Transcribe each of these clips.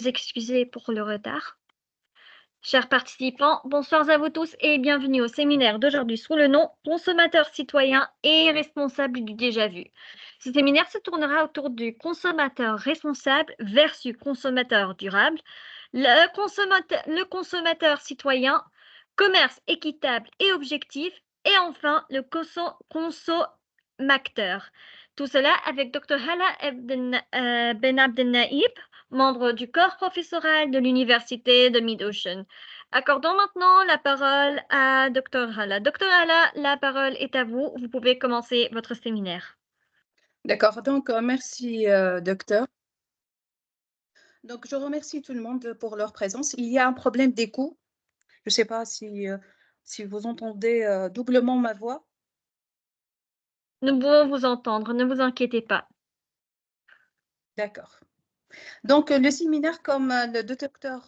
Vous excusez pour le retard. Chers participants, bonsoir à vous tous et bienvenue au séminaire d'aujourd'hui sous le nom Consommateur citoyen et responsable du déjà-vu. Ce séminaire se tournera autour du consommateur responsable versus consommateur durable, le consommateur citoyen, commerce équitable et objectif, et enfin le consommateur. Tout cela avec Dr Hala Ben Abdelnaïb, membre du corps professoral de l'Université de Mid-Ocean. Accordons maintenant la parole à Dr Hala. Dr Hala, la parole est à vous. Vous pouvez commencer votre séminaire. D'accord, donc merci docteur. Donc je remercie tout le monde pour leur présence. Il y a un problème d'écho. Je ne sais pas si vous entendez doublement ma voix. Nous pouvons vous entendre, ne vous inquiétez pas. D'accord. Donc le séminaire, comme le docteur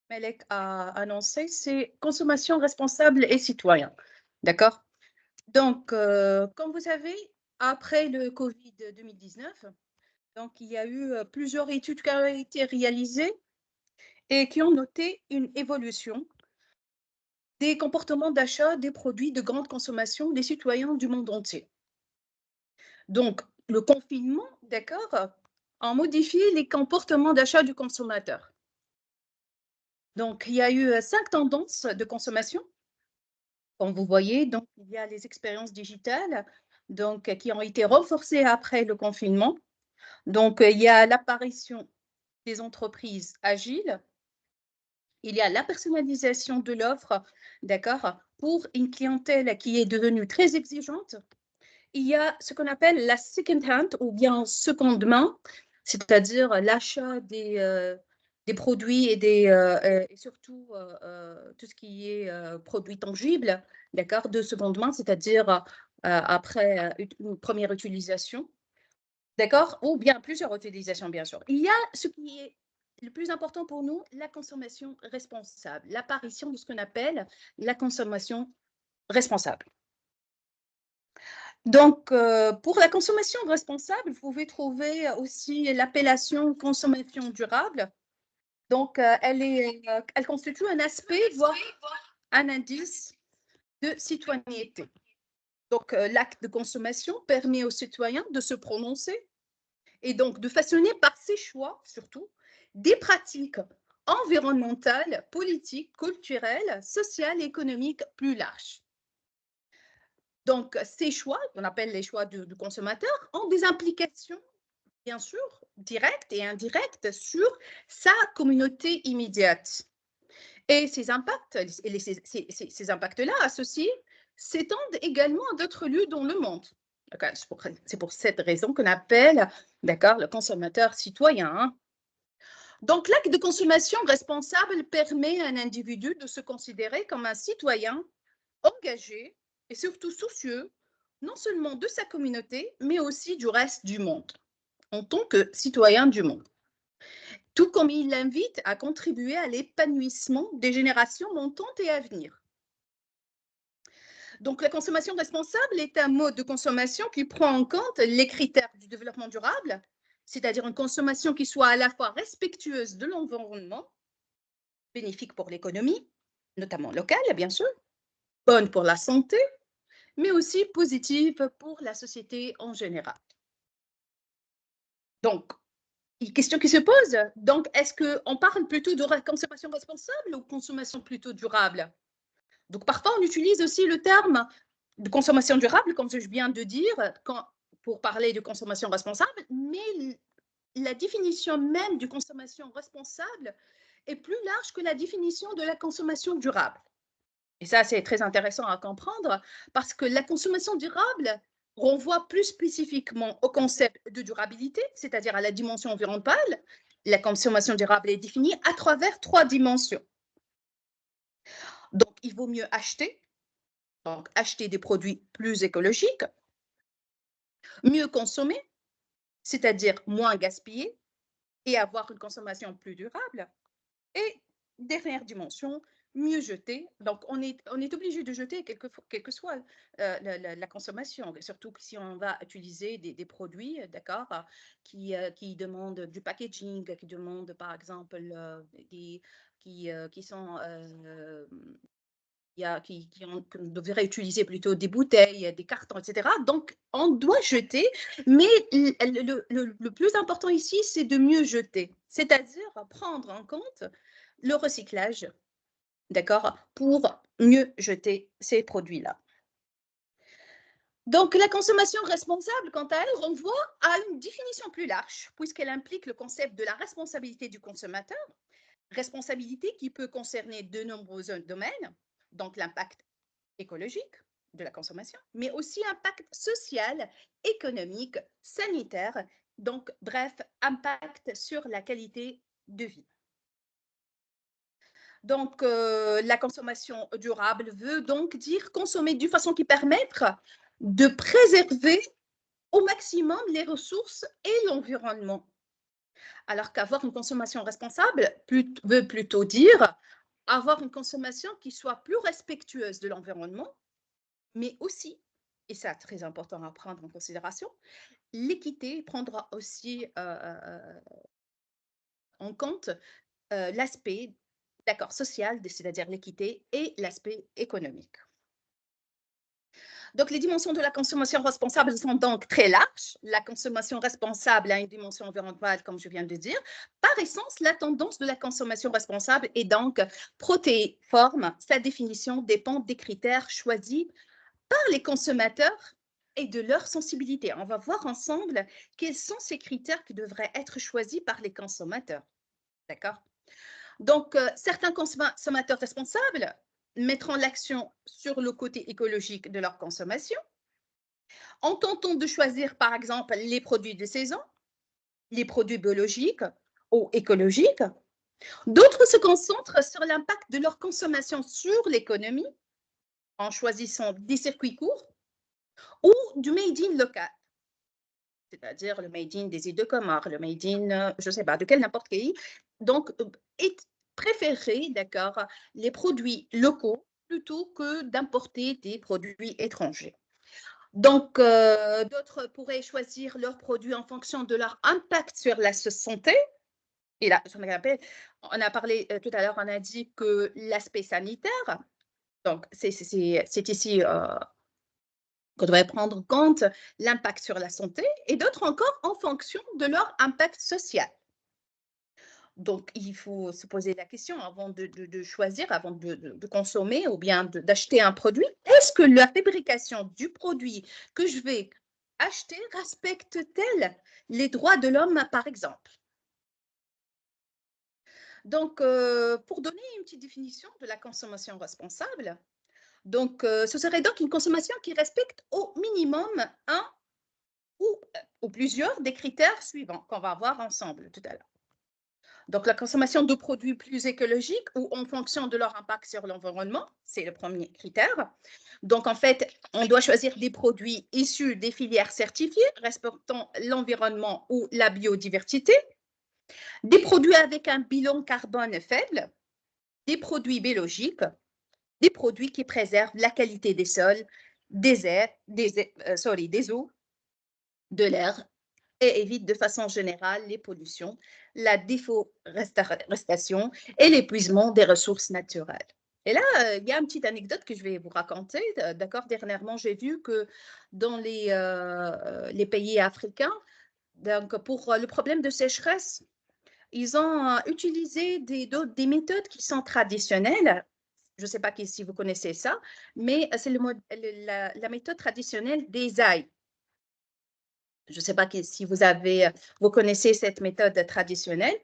Melek a annoncé, c'est consommation responsable et citoyen. D'accord. Donc, comme vous savez, après le Covid 2019, donc, il y a eu plusieurs études qui ont été réalisées et qui ont noté une évolution des comportements d'achat des produits de grande consommation des citoyens du monde entier. Donc, le confinement, d'accord, a modifié les comportements d'achat du consommateur. Donc, il y a eu 5 tendances de consommation. Comme vous voyez, donc, il y a les expériences digitales donc, qui ont été renforcées après le confinement. Donc, il y a l'apparition des entreprises agiles. Il y a la personnalisation de l'offre, d'accord, pour une clientèle qui est devenue très exigeante. Il y a ce qu'on appelle la second hand ou bien seconde main, c'est-à-dire l'achat des produits et surtout tout ce qui est produits tangibles, d'accord, de seconde main, c'est-à-dire après une première utilisation, d'accord, ou bien plusieurs utilisations, bien sûr. Il y a ce qui est le plus important pour nous, la consommation responsable, l'apparition de ce qu'on appelle la consommation responsable. Donc, pour la consommation responsable, vous pouvez trouver aussi l'appellation consommation durable. Donc, elle constitue un aspect, voire un indice de citoyenneté. Donc, l'acte de consommation permet aux citoyens de se prononcer et donc de façonner par ses choix, surtout, des pratiques environnementales, politiques, culturelles, sociales et économiques plus larges. Donc, ces choix, qu'on appelle les choix du consommateur, ont des implications, bien sûr, directes et indirectes sur sa communauté immédiate. Et ces impacts, ces impacts-là associés s'étendent également à d'autres lieux dans le monde. C'est pour cette raison qu'on appelle, d'accord, le consommateur citoyen. Hein. Donc, l'acte de consommation responsable permet à un individu de se considérer comme un citoyen engagé et surtout soucieux, non seulement de sa communauté, mais aussi du reste du monde, en tant que citoyen du monde. Tout comme il l'invite à contribuer à l'épanouissement des générations montantes et à venir. Donc, la consommation responsable est un mode de consommation qui prend en compte les critères du développement durable, c'est-à-dire une consommation qui soit à la fois respectueuse de l'environnement, bénéfique pour l'économie, notamment locale, bien sûr, bonne pour la santé, mais aussi positive pour la société en général. Donc, une question qui se pose, donc est-ce qu'on parle plutôt de consommation responsable ou consommation plutôt durable? Donc, parfois, on utilise aussi le terme de consommation durable, comme je viens de dire, pour parler de consommation responsable, mais la définition même de consommation responsable est plus large que la définition de la consommation durable. Et ça, c'est très intéressant à comprendre parce que la consommation durable renvoie plus spécifiquement au concept de durabilité, c'est-à-dire à la dimension environnementale. La consommation durable est définie à travers 3 dimensions. Donc, il vaut mieux acheter, donc acheter des produits plus écologiques, mieux consommer, c'est-à-dire moins gaspiller et avoir une consommation plus durable. Et dernière dimension, mieux jeter. Donc, on est obligé de jeter quelle que soit la consommation, surtout que si on va utiliser des produits, d'accord, qui demandent du packaging, qui demandent, par exemple, qui sont qu'on devrait utiliser plutôt des bouteilles, des cartons, etc. Donc, on doit jeter, mais le plus important ici, c'est de mieux jeter, c'est-à-dire prendre en compte le recyclage, d'accord, pour mieux jeter ces produits-là. Donc, la consommation responsable, quant à elle, renvoie à une définition plus large, puisqu'elle implique le concept de la responsabilité du consommateur, responsabilité qui peut concerner de nombreux domaines, donc l'impact écologique de la consommation, mais aussi impact social, économique, sanitaire, donc bref, impact sur la qualité de vie. Donc, la consommation durable veut donc dire consommer d'une façon qui permette de préserver au maximum les ressources et l'environnement. Alors qu'avoir une consommation responsable veut plutôt dire avoir une consommation qui soit plus respectueuse de l'environnement, mais aussi, et ça très important à prendre en considération, l'équité prendra aussi en compte l'aspect, d'accord, social, c'est-à-dire l'équité, et l'aspect économique. Donc, les dimensions de la consommation responsable sont donc très larges. La consommation responsable a une dimension environnementale, comme je viens de dire. Par essence, la tendance de la consommation responsable est donc protéiforme. Sa définition dépend des critères choisis par les consommateurs et de leur sensibilité. On va voir ensemble quels sont ces critères qui devraient être choisis par les consommateurs. D'accord? Donc, certains consommateurs responsables mettront l'action sur le côté écologique de leur consommation en tentant de choisir, par exemple, les produits de saison, les produits biologiques ou écologiques. D'autres se concentrent sur l'impact de leur consommation sur l'économie en choisissant des circuits courts ou du made in local, c'est-à-dire le made in des îles de Comores, le made in, je ne sais pas, de quel n'importe quel pays. Donc, est préféré, d'accord, les produits locaux plutôt que d'importer des produits étrangers. Donc, d'autres pourraient choisir leurs produits en fonction de leur impact sur la santé. Et là, on a parlé tout à l'heure, on a dit que l'aspect sanitaire, donc c'est ici qu'on devrait prendre en compte l'impact sur la santé, et d'autres encore en fonction de leur impact social. Donc, il faut se poser la question avant de choisir, avant de consommer ou bien d'acheter un produit. Est-ce que la fabrication du produit que je vais acheter respecte-t-elle les droits de l'homme, par exemple? Donc, pour donner une petite définition de la consommation responsable, donc, ce serait donc une consommation qui respecte au minimum un ou plusieurs des critères suivants qu'on va voir ensemble tout à l'heure. Donc, la consommation de produits plus écologiques ou en fonction de leur impact sur l'environnement, c'est le premier critère. Donc, en fait, on doit choisir des produits issus des filières certifiées, respectant l'environnement ou la biodiversité, des produits avec un bilan carbone faible, des produits biologiques, des produits qui préservent la qualité des sols, des airs, des eaux, de l'air et évite de façon générale les pollutions, la déforestation et l'épuisement des ressources naturelles. Et là, il y a une petite anecdote que je vais vous raconter. D'accord, dernièrement, j'ai vu que dans les pays africains, donc pour le problème de sécheresse, ils ont utilisé des méthodes qui sont traditionnelles. Je ne sais pas si vous connaissez ça, mais c'est la méthode traditionnelle des ailes. Je ne sais pas si vous connaissez cette méthode traditionnelle.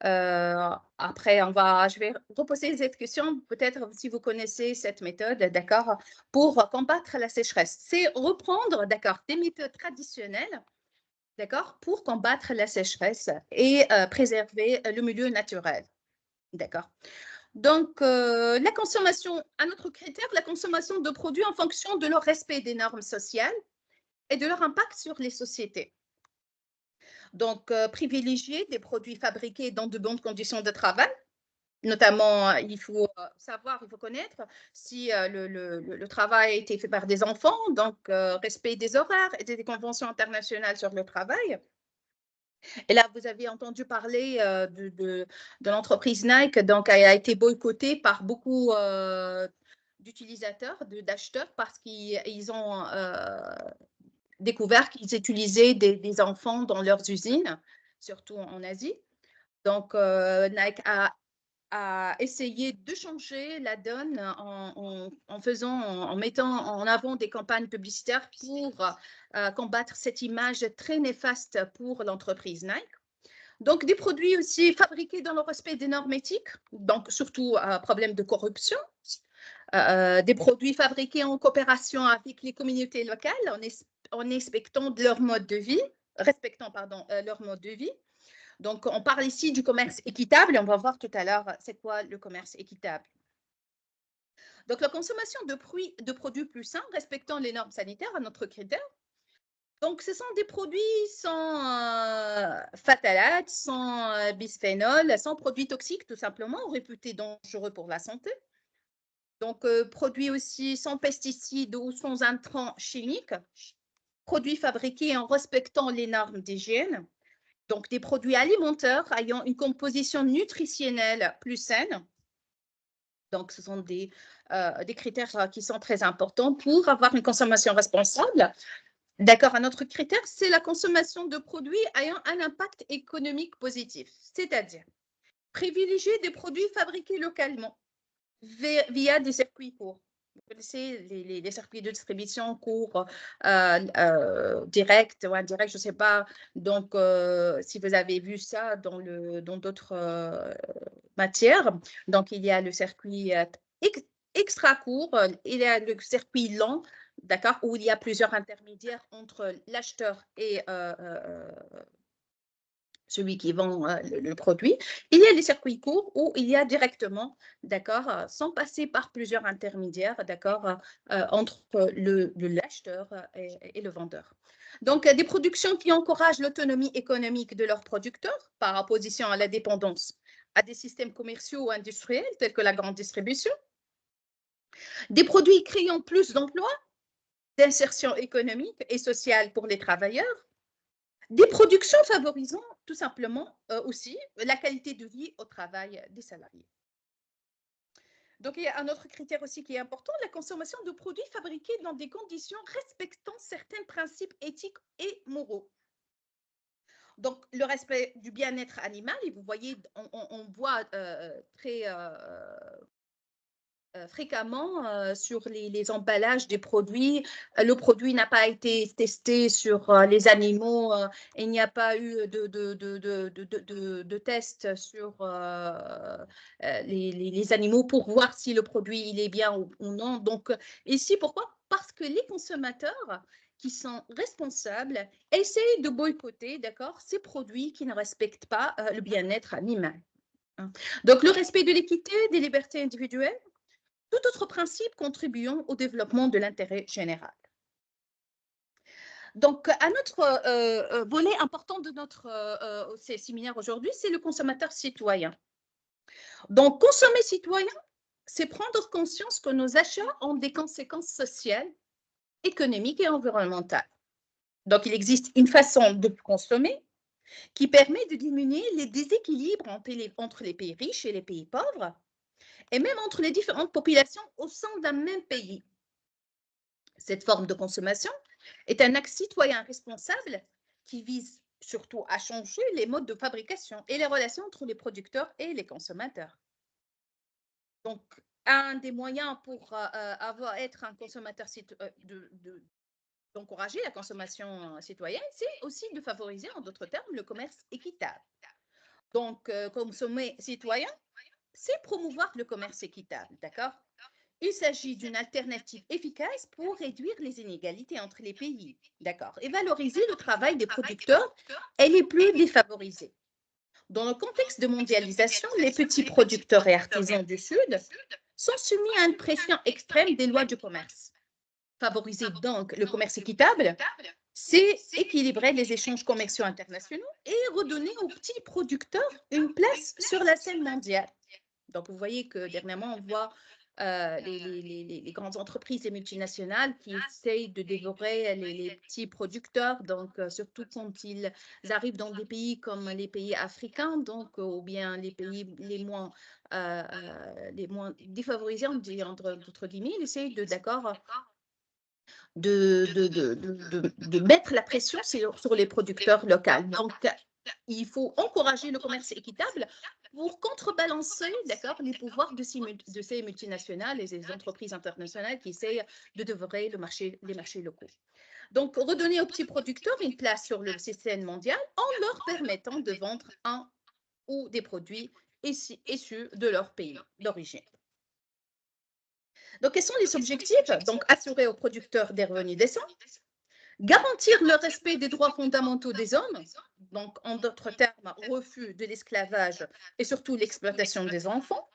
Après, je vais reposer cette question, peut-être si vous connaissez cette méthode, d'accord, pour combattre la sécheresse. C'est reprendre, d'accord, des méthodes traditionnelles, d'accord, pour combattre la sécheresse et préserver le milieu naturel, d'accord. Donc, la consommation, un autre critère, la consommation de produits en fonction de leur respect des normes sociales et de leur impact sur les sociétés. Donc, privilégier des produits fabriqués dans de bonnes conditions de travail, Notamment, il faut savoir, il faut connaître si le travail a été fait par des enfants, donc respect des horaires et des conventions internationales sur le travail. Et là, vous avez entendu parler de l'entreprise Nike, donc elle a été boycottée par beaucoup d'utilisateurs, d'acheteurs, parce qu'ils ont découvert qu'ils utilisaient des enfants dans leurs usines, surtout en Asie. Donc, Nike a essayé de changer la donne en mettant en avant des campagnes publicitaires pour combattre cette image très néfaste pour l'entreprise Nike. Donc, des produits aussi fabriqués dans le respect des normes éthiques, donc surtout problème de corruption. Des produits fabriqués en coopération avec les communautés locales, en respectant leur mode de vie, leur mode de vie. Donc, on parle ici du commerce équitable et on va voir tout à l'heure c'est quoi le commerce équitable. Donc, la consommation de produits plus sains, respectant les normes sanitaires à notre critère. Donc, ce sont des produits sans phtalates, sans bisphénol, sans produits toxiques, tout simplement, réputés dangereux pour la santé. Donc, produits aussi sans pesticides ou sans intrants chimiques. Produits fabriqués en respectant les normes d'hygiène. Donc, des produits alimentaires ayant une composition nutritionnelle plus saine. Donc, ce sont des critères qui sont très importants pour avoir une consommation responsable. D'accord, un autre critère, c'est la consommation de produits ayant un impact économique positif, c'est-à-dire privilégier des produits fabriqués localement via des circuits courts. Vous connaissez les circuits de distribution courts, directs ou indirects, je ne sais pas. Donc, si vous avez vu ça dans d'autres matières, donc il y a le circuit extra court, il y a le circuit lent, d'accord, où il y a plusieurs intermédiaires entre l'acheteur et celui qui vend le produit. Il y a les circuits courts où il y a directement, d'accord, sans passer par plusieurs intermédiaires, d'accord, entre l'acheteur et le vendeur. Donc, des productions qui encouragent l'autonomie économique de leurs producteurs par opposition à la dépendance à des systèmes commerciaux ou industriels tels que la grande distribution. Des produits créant plus d'emplois, d'insertion économique et sociale pour les travailleurs. Des productions favorisant tout simplement aussi la qualité de vie au travail des salariés. Donc, il y a un autre critère aussi qui est important, la consommation de produits fabriqués dans des conditions respectant certains principes éthiques et moraux. Donc, le respect du bien-être animal, et vous voyez, on voit très fréquemment sur les emballages des produits. Le produit n'a pas été testé sur les animaux. Il n'y a pas eu de test sur les animaux pour voir si le produit il est bien ou non. Donc, ici, pourquoi? Parce que les consommateurs qui sont responsables essayent de boycotter, d'accord, ces produits qui ne respectent pas le bien-être animal. Donc, le respect de l'équité, des libertés individuelles, tout autre principe contribuant au développement de l'intérêt général. Donc, un autre volet important de notre séminaire aujourd'hui, c'est le consommateur citoyen. Donc, consommer citoyen, c'est prendre conscience que nos achats ont des conséquences sociales, économiques et environnementales. Donc, il existe une façon de consommer qui permet de diminuer les déséquilibres entre les pays riches et les pays pauvres, et même entre les différentes populations au sein d'un même pays. Cette forme de consommation est un acte citoyen responsable qui vise surtout à changer les modes de fabrication et les relations entre les producteurs et les consommateurs. Donc, un des moyens pour être un consommateur d'encourager la consommation citoyenne, c'est aussi de favoriser, en d'autres termes, le commerce équitable. Donc, consommer citoyen, c'est promouvoir le commerce équitable, d'accord? Il s'agit d'une alternative efficace pour réduire les inégalités entre les pays, d'accord, et valoriser le travail des producteurs et les plus défavorisés. Dans le contexte de mondialisation, les petits producteurs et artisans du Sud sont soumis à une pression extrême des lois du commerce. Favoriser donc le commerce équitable, c'est équilibrer les échanges commerciaux internationaux et redonner aux petits producteurs une place sur la scène mondiale. Donc, vous voyez que dernièrement, on voit les grandes entreprises et multinationales qui essayent de dévorer les petits producteurs, donc surtout quand ils arrivent dans des pays comme les pays africains, donc, ou bien les pays les moins défavorisés, entre guillemets, ils essayent de mettre la pression sur les producteurs locaux. Donc, il faut encourager le commerce équitable pour contrebalancer, d'accord, les pouvoirs de ces multinationales et ces entreprises internationales qui essayent de dévorer les marchés locaux. Donc, redonner aux petits producteurs une place sur le scène mondial en leur permettant de vendre un ou des produits issus de leur pays d'origine. Donc, quels sont les objectifs? Donc, assurer aux producteurs des revenus décents, garantir le respect des droits fondamentaux des hommes, donc en d'autres termes, refus de l'esclavage et surtout l'exploitation des enfants,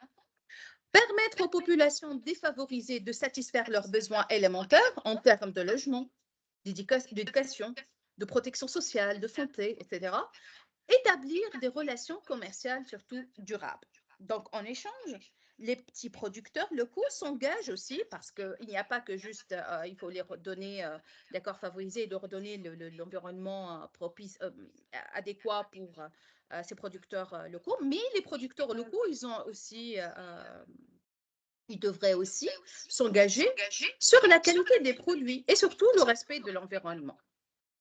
permettre aux populations défavorisées de satisfaire leurs besoins élémentaires en termes de logement, d'éducation, de protection sociale, de santé, etc., établir des relations commerciales surtout durables. Donc, en échange, les petits producteurs locaux s'engagent aussi parce qu'il n'y a pas que juste, il faut les redonner, d'accord, favoriser et de redonner l'environnement propice, adéquat pour ces producteurs locaux, mais les producteurs locaux, ils devraient aussi s'engager sur la qualité des produits et surtout le respect de l'environnement.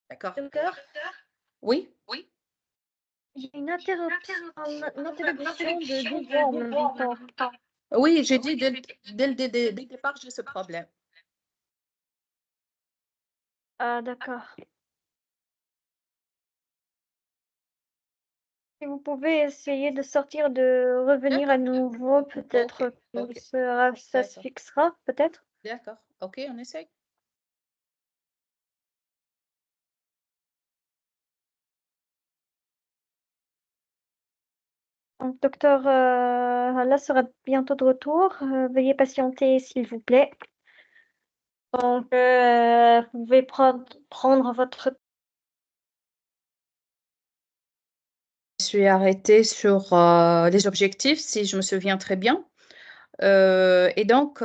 D'accord? Docteur, Oui? j'ai une interruption de 10 heures en même temps. Oui, j'ai dit dès le départ, j'ai ce problème. Ah, d'accord. Si vous pouvez essayer de sortir, de revenir à nouveau, peut-être Ok. que ça se D'accord. fixera, peut-être. D'accord. OK, on essaye. Donc, docteur Allah sera bientôt de retour. Veuillez patienter, s'il vous plaît. Donc, vous pouvez prendre votre... Je suis arrêtée sur les objectifs, si je me souviens très bien. Et donc,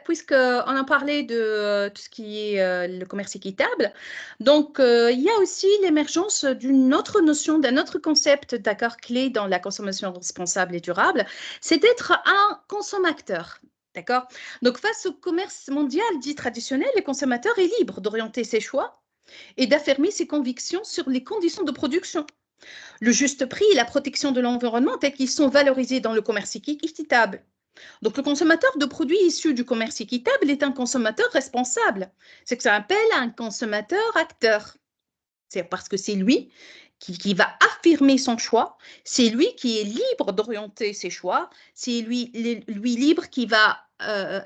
puisqu'on a parlé de tout ce qui est le commerce équitable, donc il y a aussi l'émergence d'une autre notion, d'un autre concept, d'accord, clé dans la consommation responsable et durable, c'est d'être un consommateur. D'accord? Donc, face au commerce mondial dit traditionnel, le consommateur est libre d'orienter ses choix et d'affirmer ses convictions sur les conditions de production, le juste prix et la protection de l'environnement tels qu'ils sont valorisés dans le commerce équitable. Donc, le consommateur de produits issus du commerce équitable est un consommateur responsable. C'est que ça appelle un consommateur acteur. C'est parce que c'est lui qui va affirmer son choix, c'est lui qui est libre d'orienter ses choix, c'est lui libre qui va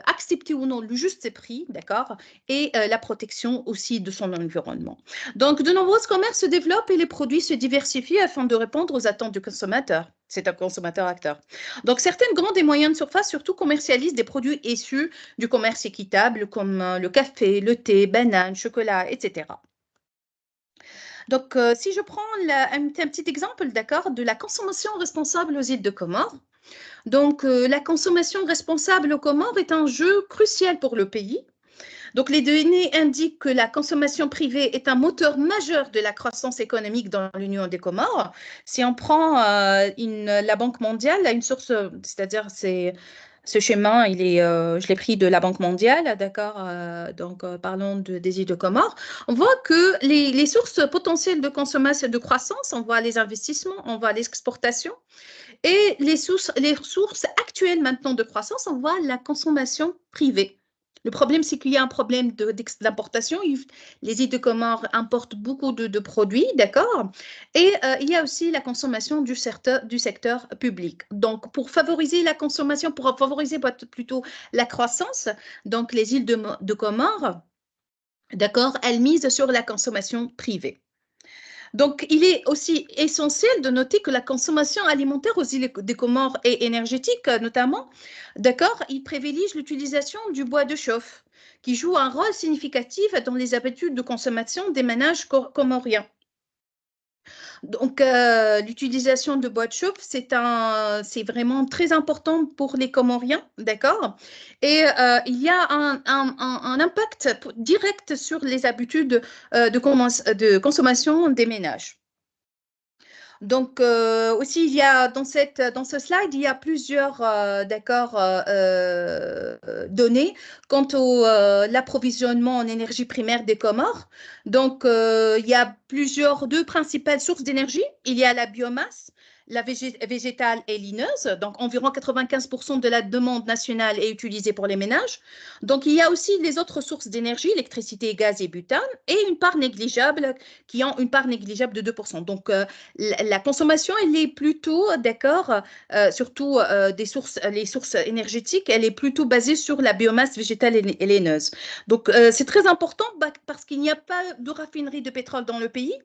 accepter ou non le juste prix, d'accord, et la protection aussi de son environnement. Donc, de nombreux commerces se développent et les produits se diversifient afin de répondre aux attentes du consommateur. C'est un consommateur acteur. Donc, certaines grandes et moyennes surfaces, surtout, commercialisent des produits issus du commerce équitable, comme le café, le thé, bananes, chocolat, etc. Donc, si je prends un petit exemple, d'accord, de la consommation responsable aux îles de Comores. Donc, la consommation responsable aux Comores est un jeu crucial pour le pays. Donc, les données indiquent que la consommation privée est un moteur majeur de la croissance économique dans l'Union des Comores. Si on prend la Banque mondiale, une source, c'est-à-dire ce schéma, je l'ai pris de la Banque mondiale, d'accord, donc parlons des îles de Comores. On voit que les sources potentielles de consommation, de croissance, on voit les investissements, on voit les exportations, et les sources actuelles maintenant de croissance, on voit la consommation privée. Le problème, c'est qu'il y a un problème d'importation. Les îles de Comores importent beaucoup de produits, d'accord? Et il y a aussi la consommation du secteur public. Donc, pour favoriser la consommation, pour favoriser plutôt la croissance, donc les îles de Comores, d'accord, elles misent sur la consommation privée. Donc, il est aussi essentiel de noter que la consommation alimentaire aux îles des Comores est énergétique, notamment, d'accord, il privilégie l'utilisation du bois de chauffe, qui joue un rôle significatif dans les habitudes de consommation des ménages comoriens. Donc, l'utilisation de bois de chauffe, c'est vraiment très important pour les Comoriens, d'accord? Et il y a un impact direct sur les habitudes de consommation des ménages. Donc, aussi, il y a dans ce slide, il y a plusieurs d'accord, données quant au l'approvisionnement en énergie primaire des Comores. Donc, il y a deux principales sources d'énergie. Il y a la biomasse, la végétale et lineuse. Donc, environ 95% de la demande nationale est utilisée pour les ménages. Donc, il y a aussi les autres sources d'énergie, électricité, gaz et butane, et une part négligeable qui ont une part négligeable de 2%. Donc, la consommation, elle est plutôt, d'accord, surtout les sources énergétiques, elle est plutôt basée sur la biomasse végétale et laineuse. Donc, c'est très important parce qu'il n'y a pas de raffinerie de pétrole dans le pays.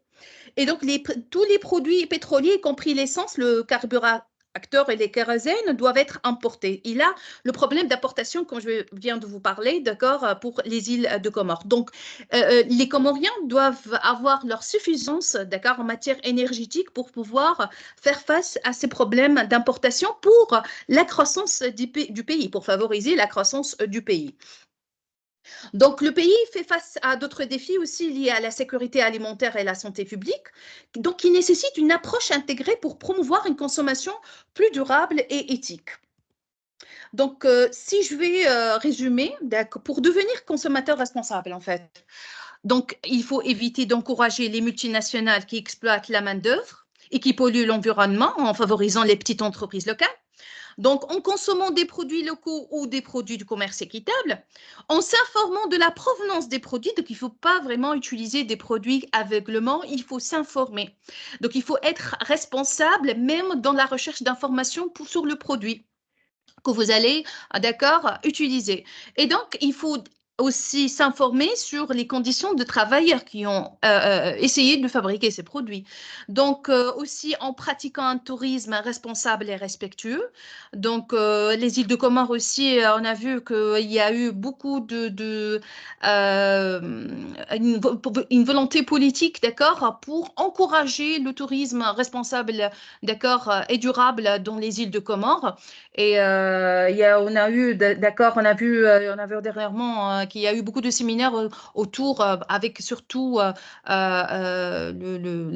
Et donc, tous les produits pétroliers, y compris l'essence, le carburant, acteurs et les kérosènes doivent être importés. Il a le problème d'importation, comme je viens de vous parler, d'accord, pour les îles de Comores. Donc, les Comoriens doivent avoir leur suffisance, d'accord, en matière énergétique pour pouvoir faire face à ces problèmes d'importation pour la croissance du pays, pour favoriser la croissance du pays. Donc, le pays fait face à d'autres défis aussi liés à la sécurité alimentaire et la santé publique, donc qui nécessitent une approche intégrée pour promouvoir une consommation plus durable et éthique. Donc, si je vais résumer, pour devenir consommateur responsable, en fait, donc il faut éviter d'encourager les multinationales qui exploitent la main-d'œuvre et qui polluent l'environnement en favorisant les petites entreprises locales. Donc, en consommant des produits locaux ou des produits du commerce équitable, en s'informant de la provenance des produits, donc il ne faut pas vraiment utiliser des produits aveuglement, il faut s'informer. Donc, il faut être responsable même dans la recherche d'informations sur le produit que vous allez, d'accord, utiliser. Et donc, il faut aussi s'informer sur les conditions de travailleurs qui ont essayé de fabriquer ces produits. Donc, aussi en pratiquant un tourisme responsable et respectueux. Donc, les îles de Comores aussi, on a vu qu'il y a eu beaucoup une volonté politique, d'accord, pour encourager le tourisme responsable, d'accord, et durable dans les îles de Comores. Et on a eu, d'accord, on a vu dernièrement qu'il y a eu beaucoup de séminaires autour, avec surtout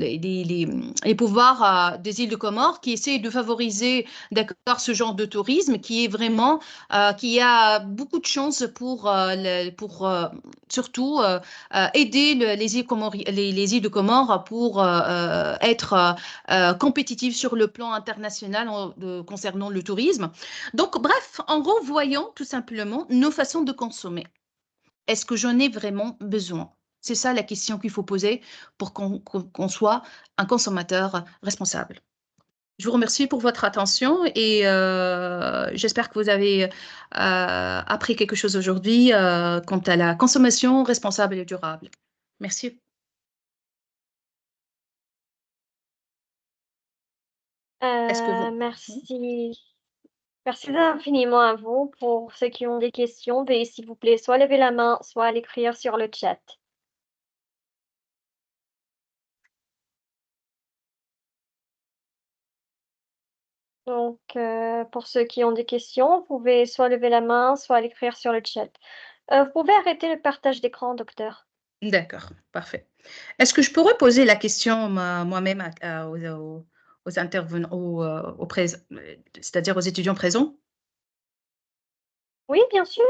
les pouvoirs des îles de Comores qui essaient de favoriser, d'accord, ce genre de tourisme qui est vraiment, qui a beaucoup de chances pour surtout aider les îles de Comores pour être compétitives sur le plan international concernant le tourisme. Donc, bref, en revoyant tout simplement nos façons de consommer. Est-ce que j'en ai vraiment besoin? C'est ça la question qu'il faut poser pour qu'on soit un consommateur responsable. Je vous remercie pour votre attention et j'espère que vous avez appris quelque chose aujourd'hui quant à la consommation responsable et durable. Merci. Est-ce que vous... Merci. Merci infiniment à vous. Pour ceux qui ont des questions, veuillez s'il vous plaît soit lever la main, soit l'écrire sur le chat. Donc, pour ceux qui ont des questions, vous pouvez soit lever la main, soit l'écrire sur le chat. Vous pouvez arrêter le partage d'écran, docteur. D'accord, parfait. Est-ce que je pourrais poser la question moi-même aux intervenants, c'est-à-dire aux étudiants présents? Oui, bien sûr.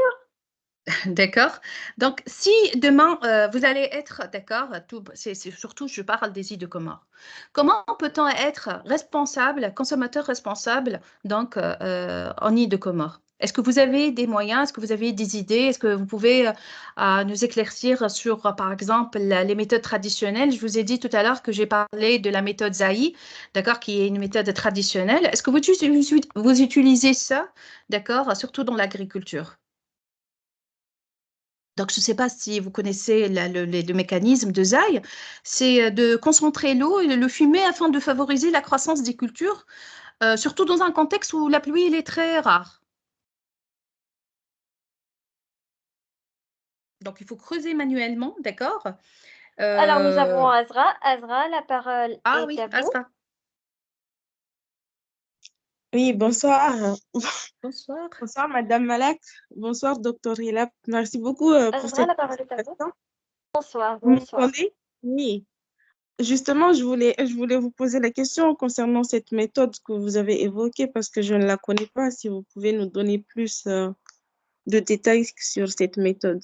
D'accord. Donc, si demain, vous allez être, d'accord, c'est surtout, je parle des îles de Comores. Comment peut-on être responsable, consommateur responsable, donc, en île de Comores? Est-ce que vous avez des moyens? Est-ce que vous avez des idées? Est-ce que vous pouvez nous éclaircir sur, par exemple, les méthodes traditionnelles? Je vous ai dit tout à l'heure que j'ai parlé de la méthode Zaï, d'accord, qui est une méthode traditionnelle. Est-ce que vous utilisez ça, d'accord, surtout dans l'agriculture? Donc, je ne sais pas si vous connaissez le mécanisme de Zaï, c'est de concentrer l'eau et le fumer afin de favoriser la croissance des cultures, surtout dans un contexte où la pluie elle est très rare. Donc, il faut creuser manuellement, d'accord? Alors, nous avons Euh, Azra. Azra, la parole Ah est oui, à vous. Asra. Oui, bonsoir. Bonsoir. Bonsoir, Madame Malak. Bonsoir, Docteur Hilab. Merci beaucoup pour Azra, cette la parole est à vous. présentation. Bonsoir, Vous bonsoir. m'entendez? Oui. Justement, je voulais vous poser la question concernant cette méthode que vous avez évoquée parce que je ne la connais pas. Si vous pouvez nous donner plus de détails sur cette méthode.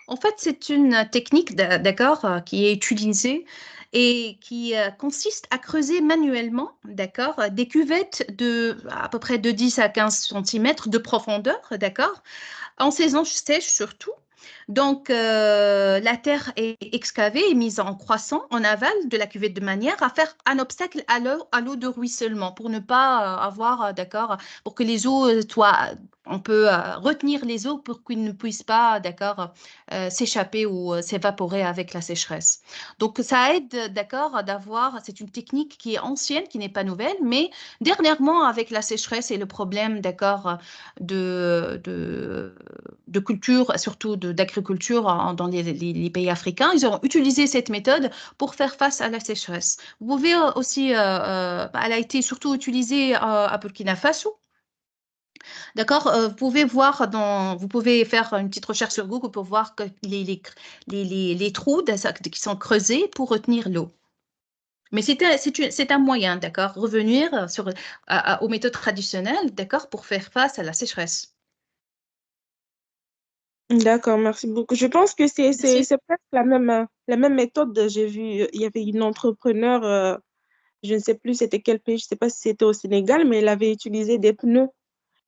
En fait, c'est une technique, d'accord, qui est utilisée et qui consiste à creuser manuellement, d'accord, des cuvettes de à peu près de 10 à 15 centimètres de profondeur, d'accord, en saison sèche surtout. Donc, la terre est excavée et mise en croissant en aval de la cuvette de manière à faire un obstacle à l'eau de ruissellement pour ne pas avoir, d'accord, pour que les eaux soient, on peut retenir les eaux pour qu'ils ne puissent pas, d'accord, s'échapper ou s'évaporer avec la sécheresse. Donc, ça aide, d'accord, d'avoir, c'est une technique qui est ancienne, qui n'est pas nouvelle, mais dernièrement, avec la sécheresse et le problème, d'accord, de, de, de culture, surtout d'agriculture dans les pays africains, ils ont utilisé cette méthode pour faire face à la sécheresse. Vous pouvez aussi, elle a été surtout utilisée à Burkina Faso. D'accord? Vous pouvez faire une petite recherche sur Google pour voir que les trous qui sont creusés pour retenir l'eau. Mais c'est un moyen, d'accord? Revenir aux méthodes traditionnelles, d'accord, pour faire face à la sécheresse. D'accord, merci beaucoup. Je pense que Merci. c'est presque la même méthode. J'ai vu, il y avait une entrepreneur, je ne sais plus c'était quel pays, je ne sais pas si c'était au Sénégal, mais elle avait utilisé des pneus.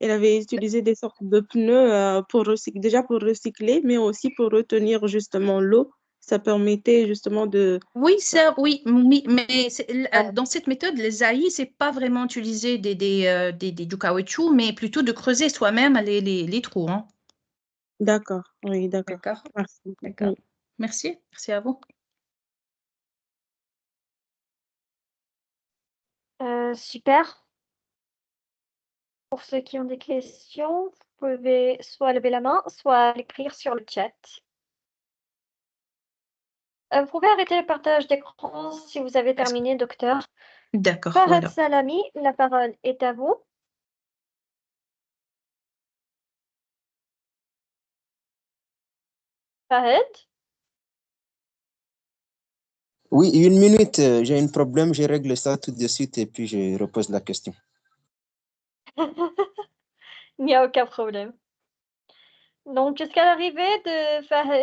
Elle avait utilisé des sortes de pneus pour recycler, déjà pour recycler, mais aussi pour retenir justement l'eau. Ça permettait justement de... Oui, oui, oui, mais dans cette méthode, les AI, c'est pas vraiment utiliser du caoutchouc, mais plutôt de creuser soi-même les trous, hein. D'accord, oui, d'accord. D'accord, Merci beaucoup. d'accord. Oui. Merci, merci à vous. Super. Pour ceux qui ont des questions, vous pouvez soit lever la main, soit l'écrire sur le chat. Vous pouvez arrêter le partage d'écran si vous avez terminé, docteur. D'accord, Farhad voilà. Salami, la parole est à vous. Farhad? Oui, une minute, j'ai un problème, je règle ça tout de suite et puis je repose la question. Il n'y a aucun problème. Donc, jusqu'à l'arrivée de Farhad,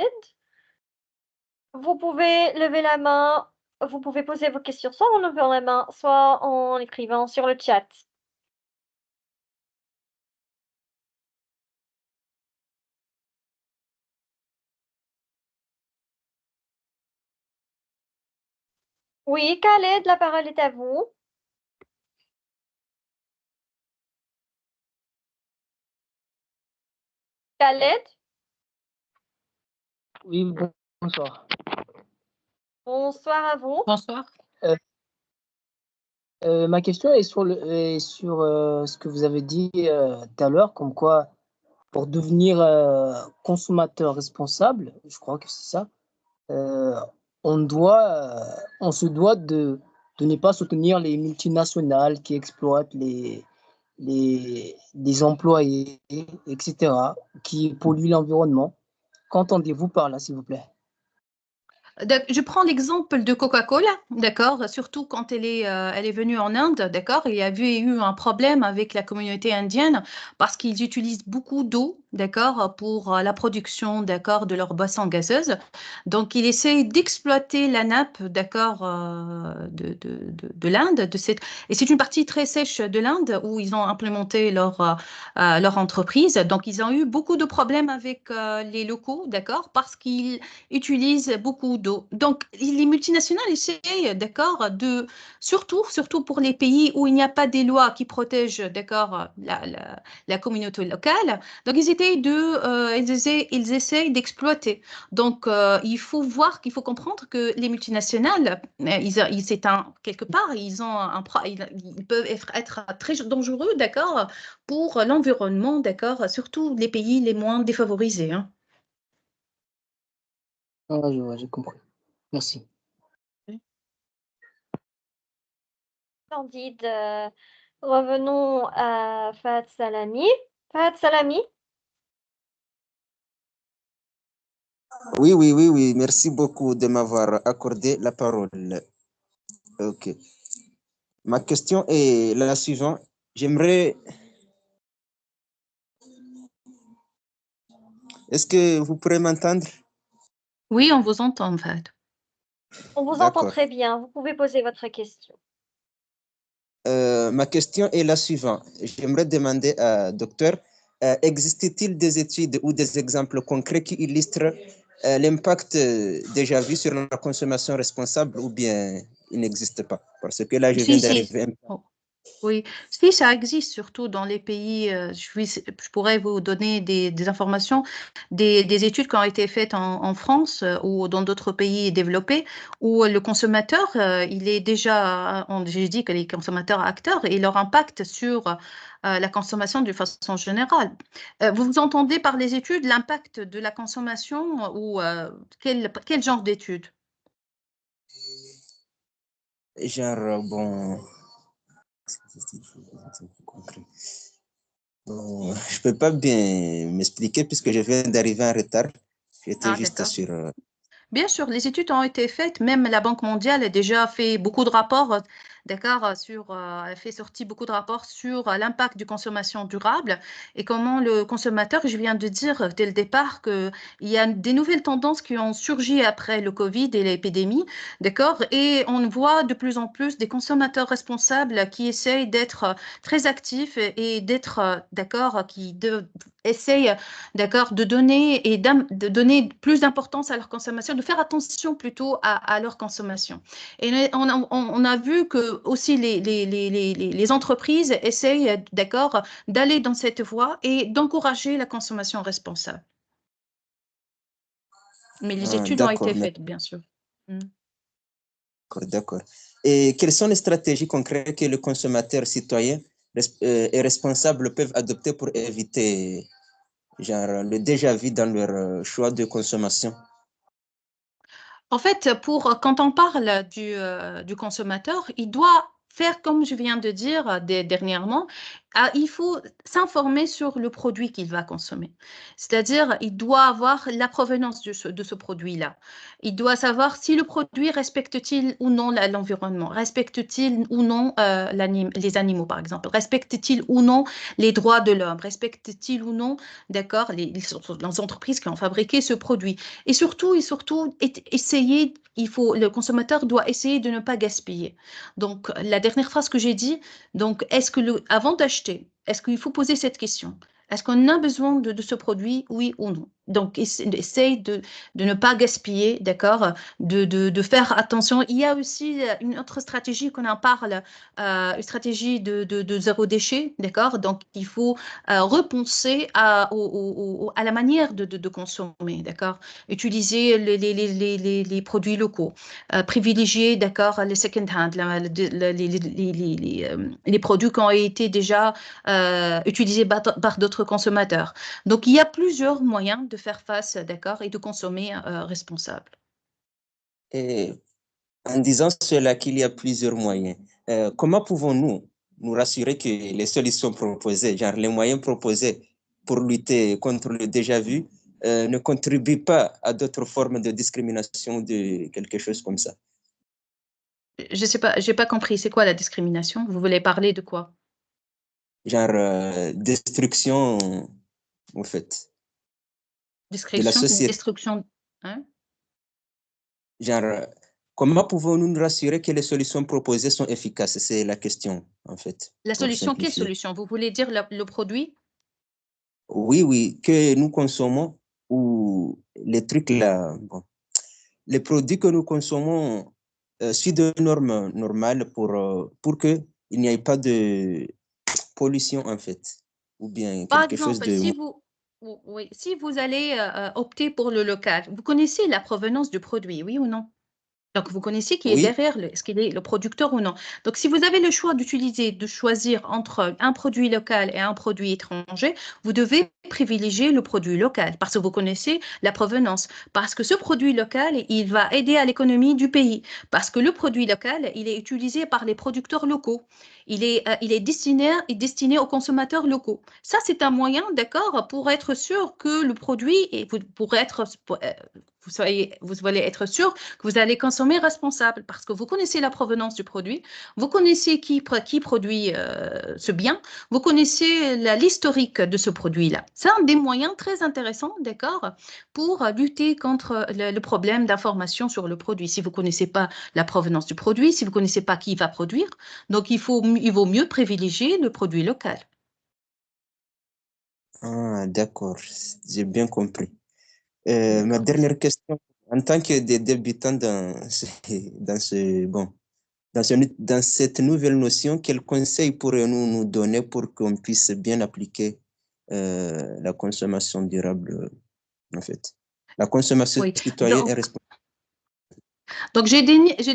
vous pouvez lever la main, vous pouvez poser vos questions soit en levant la main, soit en écrivant sur le chat. Oui, Khaled, la parole est à vous. Khaled, Oui, bonsoir. bonsoir à vous. Bonsoir. Ma question est sur ce que vous avez dit tout à l'heure, comme quoi pour devenir consommateur responsable, je crois que c'est ça, euh, on se doit de ne pas soutenir les multinationales qui exploitent les employés, etc., qui polluent l'environnement. Qu'entendez-vous par là, s'il vous plaît? Je prends l'exemple de Coca-Cola, d'accord, surtout quand elle est venue en Inde, d'accord, il y avait eu un problème avec la communauté indienne parce qu'ils utilisent beaucoup d'eau, d'accord, pour la production, d'accord, de leurs boissons gazeuses. Donc, ils essayent d'exploiter la nappe, d'accord, de l'Inde, et c'est une partie très sèche de l'Inde où ils ont implémenté leur entreprise. Donc, ils ont eu beaucoup de problèmes avec les locaux, d'accord, parce qu'ils utilisent beaucoup d'eau. Donc, les multinationales essayent, d'accord, surtout pour les pays où il n'y a pas des lois qui protègent, d'accord, la communauté locale. Donc, ils essayent d'exploiter. Donc, il faut comprendre que les multinationales, quelque part, ils peuvent être très dangereux, d'accord, pour l'environnement, d'accord, surtout les pays les moins défavorisés, hein. Ah, je vois, j'ai compris. Merci. Candide, revenons à Fahad Salami. Fahad Salami, Oui, merci beaucoup de m'avoir accordé la parole. Ok. Ma question est la suivante. J'aimerais... Est-ce que vous pourrez m'entendre? Oui, on vous entend, Fahad. on vous entend D'accord. très bien. Vous pouvez poser votre question. Ma question est la suivante. J'aimerais demander à docteur, existe-t-il des études ou des exemples concrets qui illustrent l'impact déjà vu sur la consommation responsable ou bien il n'existe pas? Parce que là, je viens Si, si. d'arriver. Oh, oui, si ça existe, surtout dans les pays, je pourrais vous donner des informations, des études qui ont été faites en France ou dans d'autres pays développés, où le consommateur, il est déjà, j'ai dit que les consommateurs acteurs et leur impact sur la consommation de façon générale. Vous vous entendez par les études l'impact de la consommation ou quel genre d'études? Genre, bon, je peux pas bien m'expliquer puisque je viens d'arriver en retard. J'étais Ah, juste d'accord. sur... Bien sûr, les études ont été faites. Même la Banque mondiale a déjà fait beaucoup de rapports, d'accord, a fait sortir beaucoup de rapports sur l'impact de consommation durable et comment le consommateur, je viens de dire dès le départ qu'il y a des nouvelles tendances qui ont surgi après le Covid et l'épidémie, d'accord, et on voit de plus en plus des consommateurs responsables qui essayent d'être très actifs et d'être, d'accord, essayent, d'accord, de donner de donner plus d'importance à leur consommation, de faire attention plutôt à leur consommation. Et on a vu que aussi les entreprises essayent, d'accord, d'aller dans cette voie et d'encourager la consommation responsable. Mais les études ont été faites, bien sûr. D'accord. Et quelles sont les stratégies concrètes que le consommateur citoyen et responsable peuvent adopter pour éviter genre, le déjà-vu dans leur choix de consommation? En fait, quand on parle du consommateur, il doit faire comme je viens de dire dernièrement, il faut s'informer sur le produit qu'il va consommer. C'est-à-dire, il doit avoir la provenance de ce produit-là. Il doit savoir si le produit respecte-t-il ou non l'environnement, respecte-t-il ou non les animaux, par exemple, respecte-t-il ou non les droits de l'homme, respecte-t-il ou non, d'accord, les entreprises qui ont fabriqué ce produit. Et surtout, essayer, le consommateur doit essayer de ne pas gaspiller. Donc, la dernière phrase que j'ai dit, donc, avant d'acheter, est-ce qu'il faut poser cette question? Est-ce qu'on a besoin de ce produit, oui ou non? Donc, essaye de ne pas gaspiller, d'accord? De faire attention. Il y a aussi une autre stratégie qu'on en parle, une stratégie de zéro déchet, d'accord? Donc, il faut repenser à la manière de consommer, d'accord? Utiliser les produits locaux, privilégier, d'accord, les second hand, les produits qui ont été déjà utilisés par d'autres consommateurs. Donc, il y a plusieurs moyens de faire face, d'accord, et de consommer responsable. Et en disant cela qu'il y a plusieurs moyens, comment pouvons-nous nous rassurer que les solutions proposées, genre les moyens proposés pour lutter contre le déjà-vu, ne contribuent pas à d'autres formes de discrimination, de quelque chose comme ça? Je sais pas, j'ai pas compris. C'est quoi la discrimination? Vous voulez parler de quoi? Genre destruction, en fait, de la société. Destruction, hein? Genre, comment pouvons-nous nous rassurer que les solutions proposées sont efficaces? C'est la question, en fait, La pour solution, quelle simplifier. solution? Vous voulez dire le produit? Oui, que nous consommons ou les trucs là, bon, les produits que nous consommons suivent des normes normales pour qu'il n'y ait pas de pollution, en fait, ou bien Par quelque chose exemple, de... oui, si vous allez opter pour le local, vous connaissez la provenance du produit, oui ou non? Donc, vous connaissez qui est Oui, derrière, est-ce qu'il est le producteur ou non. Donc, si vous avez le choix de choisir entre un produit local et un produit étranger, vous devez privilégier le produit local parce que vous connaissez la provenance. Parce que ce produit local, il va aider à l'économie du pays. Parce que le produit local, il est utilisé par les producteurs locaux. Il est destiné aux consommateurs locaux. Ça, c'est un moyen, d'accord, pour être sûr que le produit, vous allez être sûr que vous allez consommer responsable parce que vous connaissez la provenance du produit, vous connaissez qui produit ce bien, vous connaissez l'historique de ce produit-là. C'est un des moyens très intéressants, d'accord, pour lutter contre le problème d'information sur le produit. Si vous ne connaissez pas la provenance du produit, si vous ne connaissez pas qui va produire, donc il vaut mieux privilégier le produit local. ah, d'accord, j'ai bien compris. Ma D'accord. dernière question, en tant que des débutants bon, dans cette nouvelle notion, quels conseils pourriez-nous nous donner pour qu'on puisse bien appliquer la consommation durable, en fait? La consommation Oui. citoyenne est responsable. Donc, j'ai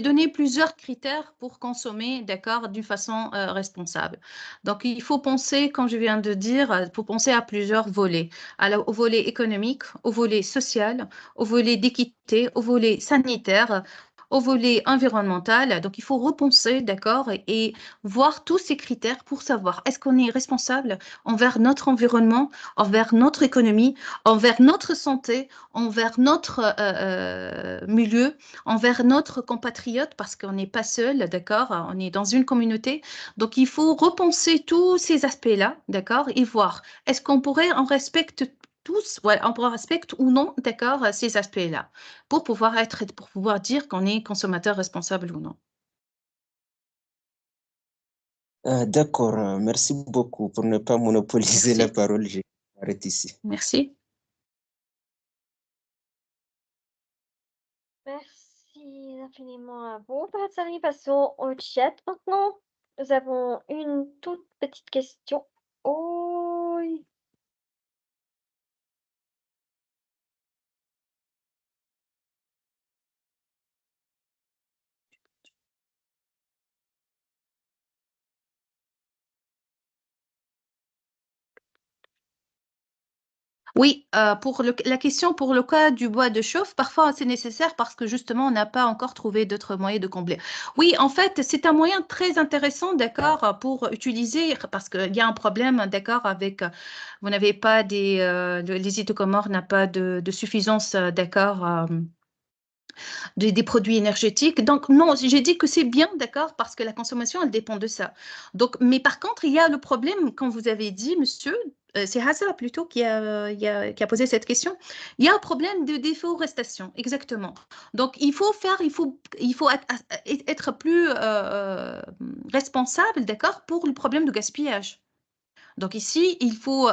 donné plusieurs critères pour consommer, d'accord, d'une façon responsable. Donc, il faut penser, comme je viens de dire, il faut penser à plusieurs volets. Alors, au volet économique, au volet social, au volet d'équité, au volet sanitaire, au volet environnemental. Donc, il faut repenser, d'accord, et voir tous ces critères pour savoir est-ce qu'on est responsable envers notre environnement, envers notre économie, envers notre santé, envers notre milieu, envers notre compatriote parce qu'on n'est pas seul, d'accord? On est dans une communauté. Donc, il faut repenser tous ces aspects-là, d'accord? Et voir, est-ce qu'on pourrait, on respecte tous, ouais, on respecte ou non, d'accord, ces aspects-là pour pouvoir dire qu'on est consommateur responsable ou non. D'accord, merci beaucoup pour ne pas monopoliser la Merci. parole. J'arrête ici. Merci. Merci infiniment à vous, Patsari. Passons au chat maintenant. Nous avons une toute petite question. Oh, Oui, pour la question pour le cas du bois de chauffe, parfois c'est nécessaire parce que justement on n'a pas encore trouvé d'autres moyens de combler. Oui, en fait, c'est un moyen très intéressant, d'accord, pour utiliser parce qu'il y a un problème, d'accord, avec vous n'avez pas les îles de Comores n'a pas de suffisance, d'accord. Des produits énergétiques. Donc, non, j'ai dit que c'est bien, d'accord, parce que la consommation, elle dépend de ça. Donc, mais par contre, il y a le problème, quand vous avez dit, monsieur, c'est Hazza plutôt qui a posé cette question. Il y a un problème de déforestation, exactement. Donc, il faut être plus responsable, d'accord, pour le problème de gaspillage. Donc ici, il faut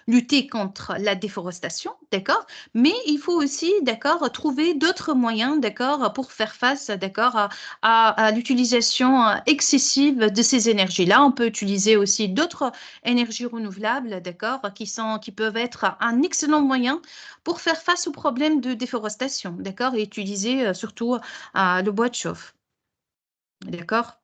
lutter contre la déforestation, d'accord? Mais il faut aussi, d'accord, trouver d'autres moyens, d'accord, pour faire face, d'accord, à l'utilisation excessive de ces énergies-là. On peut utiliser aussi d'autres énergies renouvelables, d'accord, qui peuvent être un excellent moyen pour faire face au problème de déforestation, d'accord, et utiliser surtout le bois de chauffe, d'accord?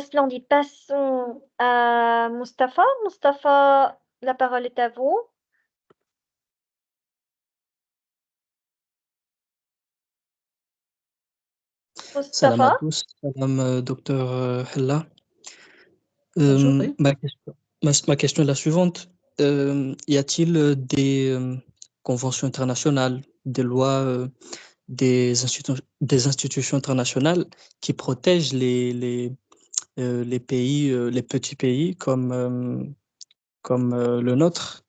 splendide. Passons à Mustapha. Mustapha, la parole est à vous. Salam à Mustapha, tous, salam docteur Hella. Bonjour. Oui. Ma question est la suivante. Y a-t-il des conventions internationales, des lois, des institutions internationales qui protègent les pays, les petits pays comme le nôtre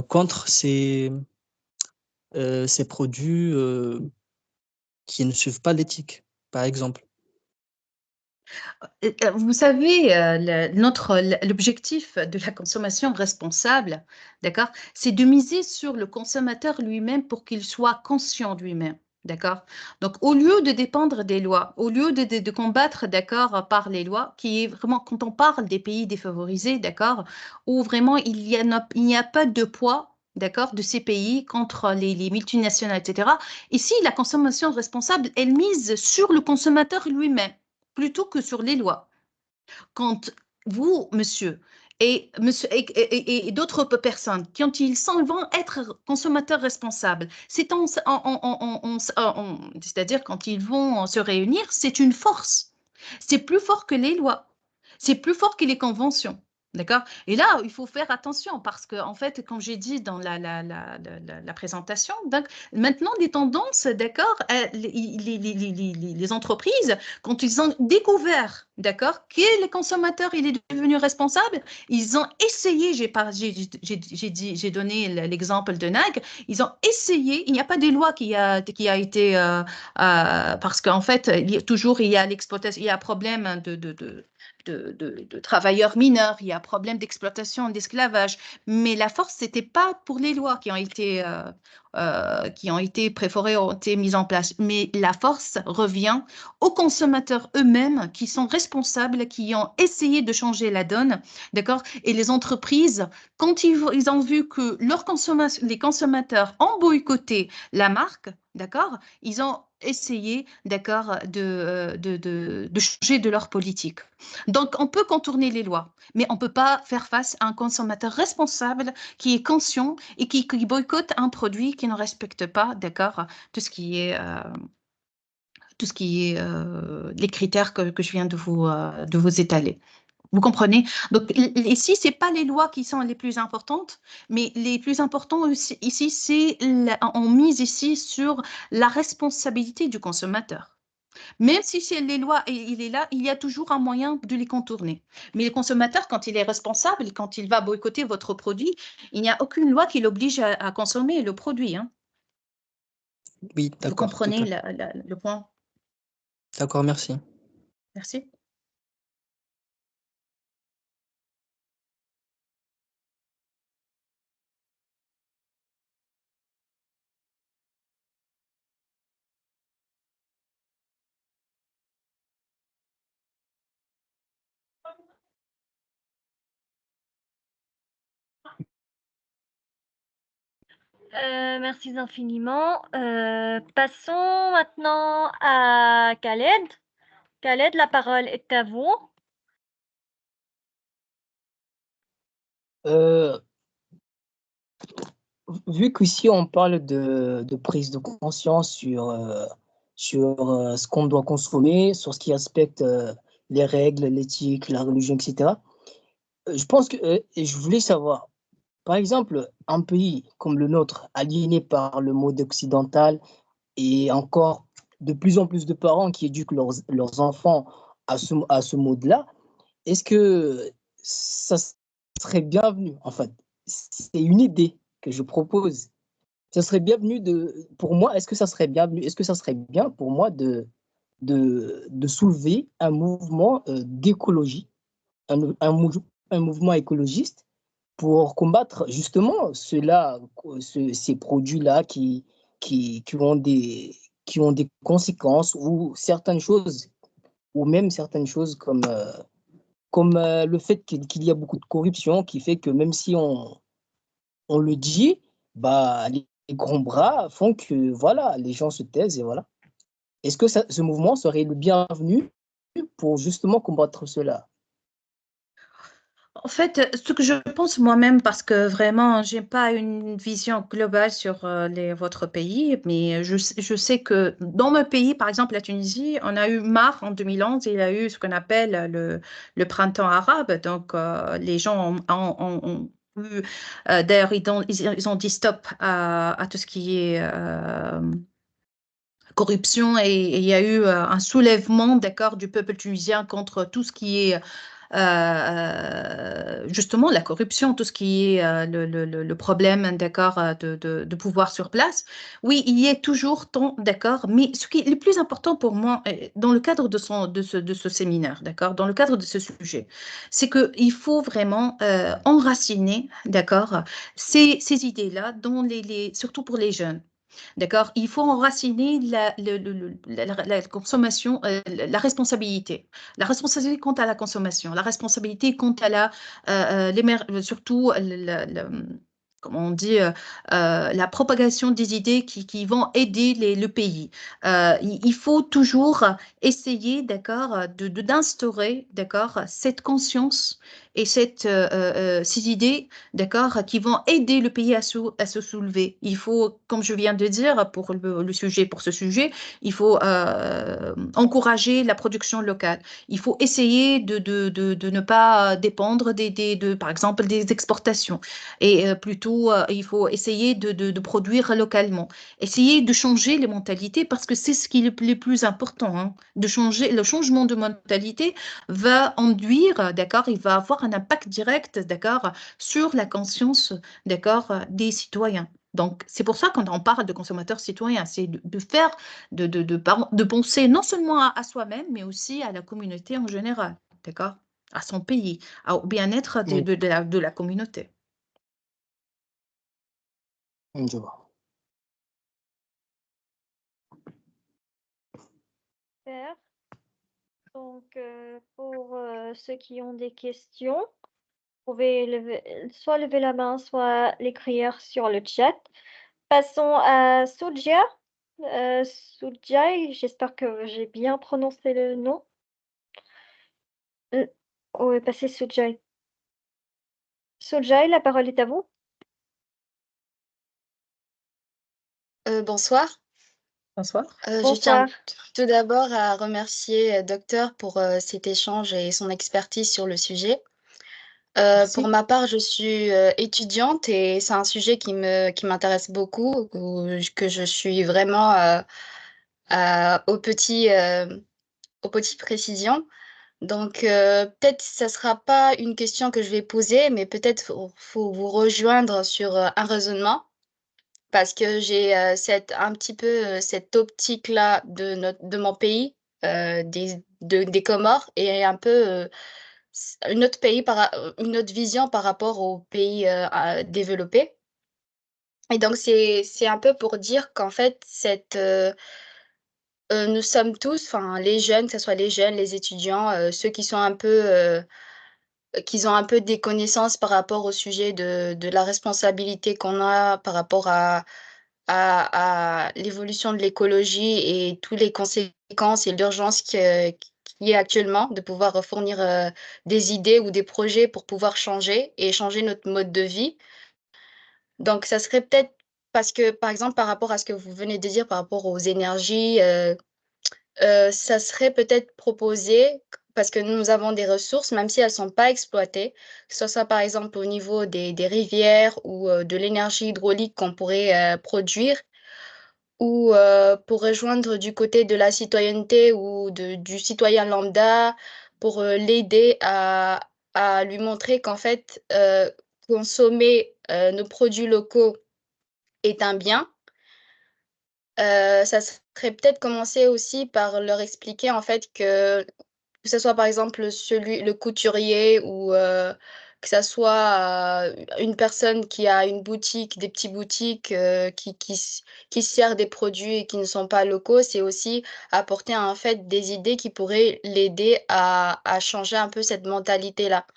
contre ces produits qui ne suivent pas l'éthique, par exemple? Vous savez, l'objectif de la consommation responsable, d'accord, c'est de miser sur le consommateur lui-même pour qu'il soit conscient de lui-même. D'accord? Donc, au lieu de dépendre des lois, au lieu de combattre, d'accord, par les lois, qui est vraiment, quand on parle des pays défavorisés, d'accord, où vraiment il n'y a pas de poids d'accord, de ces pays contre les multinationales, etc. Ici, la consommation responsable, elle mise sur le consommateur lui-même plutôt que sur les lois. Quand vous, monsieur, et d'autres personnes, quand ils vont être consommateurs responsables, c'est-à-dire quand ils vont se réunir, c'est une force. C'est plus fort que les lois. C'est plus fort que les conventions. D'accord? Et là, il faut faire attention parce que, en fait, comme j'ai dit dans la présentation, donc, maintenant, les tendances, d'accord, les entreprises, quand ils ont découvert, d'accord, que le consommateur il est devenu responsable, ils ont essayé, j'ai donné l'exemple de Nike, ils ont essayé, il n'y a pas de loi qui a été, parce qu'en fait, il y a l'exploitation, il y a un problème de travailleurs mineurs, il y a un problème d'exploitation, d'esclavage, mais la force, ce n'était pas pour les lois qui ont été préforées, ont été mises en place, mais la force revient aux consommateurs eux-mêmes qui sont responsables, qui ont essayé de changer la donne, d'accord? Et les entreprises, quand ils ont vu que les consommateurs ont boycotté la marque, d'accord? Ils ont essayé, d'accord, de changer de leur politique. Donc, on peut contourner les lois, mais on ne peut pas faire face à un consommateur responsable qui est conscient et qui boycotte un produit qui ne respecte pas, d'accord, tout ce qui est les critères que je viens de vous étaler. Vous comprenez? Donc, ici, ce n'est pas les lois qui sont les plus importantes, mais les plus importants ici, on mise ici sur la responsabilité du consommateur. Même si c'est les lois, il est là, il y a toujours un moyen de les contourner. Mais le consommateur, quand il est responsable, quand il va boycotter votre produit, il n'y a aucune loi qui l'oblige à consommer le produit. Hein. Oui, Vous d'accord, tout comprenez à fait. le point? D'accord, merci. Merci. Merci infiniment. Passons maintenant à Khaled. Khaled, la parole est à vous. Euh, Vu qu'ici on parle de prise de conscience sur ce qu'on doit consommer, sur ce qui respecte les règles, l'éthique, la religion, etc., je pense que je voulais savoir, par exemple, un pays comme le nôtre, aliéné par le mode occidental et encore de plus en plus de parents qui éduquent leurs enfants à ce mode-là, est-ce que ça serait bienvenu? En fait, c'est une idée que je propose. Ça serait bienvenu pour moi, est-ce que ça serait bienvenu, est-ce que ça serait bien pour moi de soulever un mouvement d'écologie, un mouvement écologiste pour combattre justement ces produits-là qui ont des conséquences ou certaines choses, ou même certaines choses comme le fait qu'il y a beaucoup de corruption qui fait que même si on le dit, bah, les grands bras font que voilà, les gens se taisent et voilà. Est-ce que ce mouvement serait le bienvenu pour justement combattre cela? En fait, ce que je pense moi-même, parce que vraiment, j'ai pas une vision globale sur votre pays, mais je sais que dans mon pays, par exemple la Tunisie, on a eu marre en 2011, il y a eu ce qu'on appelle le printemps arabe. Donc, les gens ont eu, d'ailleurs, ils ont dit stop à tout ce qui est corruption et il y a eu un soulèvement, d'accord, du peuple tunisien contre tout ce qui est justement la corruption, tout ce qui est le problème, d'accord, de pouvoir sur place. Oui, il y est toujours temps, d'accord, mais ce qui est le plus important pour moi, dans le cadre de ce séminaire, d'accord, dans le cadre de ce sujet, c'est qu'il faut vraiment enraciner, d'accord, ces idées-là, surtout pour les jeunes. D'accord? Il faut enraciner la consommation, la responsabilité. La responsabilité quant à la consommation, la responsabilité quant à surtout comment on dit, la propagation des idées qui vont aider le pays. Il faut toujours essayer, d'accord, d'instaurer, d'accord, cette conscience et ces idées, d'accord, qui vont aider le pays à se soulever. Il faut, comme je viens de dire, pour ce sujet, il faut encourager la production locale. Il faut essayer de ne pas dépendre par exemple, des exportations. Et plutôt, il faut essayer de produire localement. Essayer de changer les mentalités parce que c'est ce qui est le plus important. Hein. Le changement de mentalité va induire, d'accord, il va avoir un impact direct, d'accord, sur la conscience, d'accord, des citoyens. Donc, c'est pour ça quand on parle de consommateurs citoyens, c'est de faire, de penser non seulement à soi-même, mais aussi à la communauté en général, d'accord, à son pays, au bien-être Oui, de la communauté. je vois. Super. Donc, pour ceux qui ont des questions, vous pouvez soit lever la main, soit l'écrire sur le chat. Passons à Soudja. Soudjai, j'espère que j'ai bien prononcé le nom. Oui, passez Soudjai. Soudjai, la parole est à vous. Bonsoir. Bonsoir. Je tiens Bonsoir. tout d'abord à remercier Docteur pour cet échange et son expertise sur le sujet. Merci. Pour ma part, je suis étudiante et c'est un sujet qui m'intéresse beaucoup, que je suis vraiment aux petites précisions. Donc, peut-être ça sera pas une question que je vais poser, mais peut-être faut vous rejoindre sur un raisonnement. Parce que j'ai un petit peu cette optique-là de mon pays, des Comores, et un peu une autre une autre vision par rapport aux pays développés. Et donc, c'est un peu pour dire qu'en fait, nous sommes tous, enfin, les jeunes, que ce soit les jeunes, les étudiants, ceux qui sont un peu, qui ont un peu des connaissances par rapport au sujet de la responsabilité qu'on a par rapport à l'évolution de l'écologie et toutes les conséquences et l'urgence qui est actuellement de pouvoir fournir des idées ou des projets pour pouvoir changer et changer notre mode de vie. Donc, ça serait peut-être parce que, par exemple, par rapport à ce que vous venez de dire par rapport aux énergies, ça serait peut-être proposé, parce que nous avons des ressources, même si elles ne sont pas exploitées, que ce soit par exemple au niveau des rivières ou de l'énergie hydraulique qu'on pourrait produire, ou pour rejoindre du côté de la citoyenneté ou du citoyen lambda, pour l'aider à lui montrer qu'en fait, consommer nos produits locaux est un bien. Ça serait peut-être commencer aussi par leur expliquer en fait que ce soit par exemple le couturier ou que ce soit une personne qui a une boutique, des petites boutiques qui sert des produits qui ne sont pas locaux, c'est aussi apporter en fait des idées qui pourraient l'aider à changer un peu cette mentalité-là.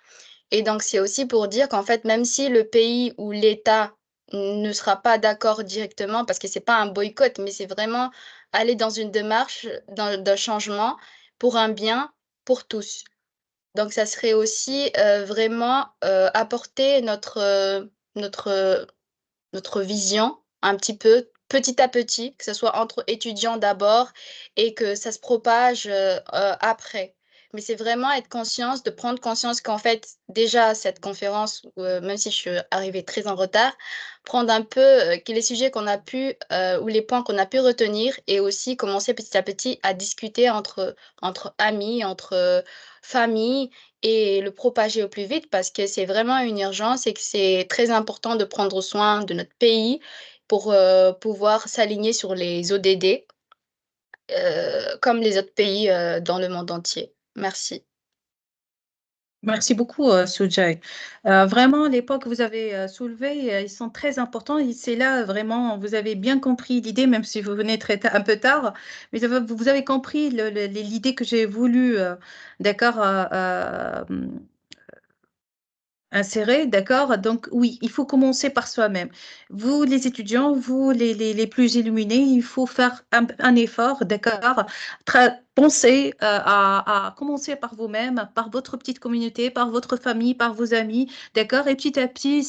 Et donc, c'est aussi pour dire qu'en fait, même si le pays ou l'État ne sera pas d'accord directement, parce que c'est pas un boycott, mais c'est vraiment aller dans une démarche d'un changement pour un bien pour tous. Donc, ça serait aussi vraiment apporter notre vision un petit peu, petit à petit, que ce soit entre étudiants d'abord et que ça se propage après. Mais c'est vraiment être conscience, de prendre conscience qu'en fait, déjà, cette conférence, même si je suis arrivée très en retard, prendre un peu que les sujets qu'on a pu, ou les points qu'on a pu retenir, et aussi commencer petit à petit à discuter entre amis, entre familles, et le propager au plus vite parce que c'est vraiment une urgence et que c'est très important de prendre soin de notre pays pour pouvoir s'aligner sur les ODD comme les autres pays dans le monde entier. Merci. Merci beaucoup, Soujay. Vraiment, les points que vous avez soulevés, ils sont très importants. Et c'est là, vraiment, vous avez bien compris l'idée, même si vous venez un peu tard, mais vous avez compris l'idée que j'ai voulu, d'accord, insérer, d'accord? Donc oui, il faut commencer par soi-même. Vous, les étudiants, vous, les plus illuminés, il faut faire un effort, d'accord? Pensez à commencer par vous-même, par votre petite communauté, par votre famille, par vos amis, d'accord? Et petit à petit,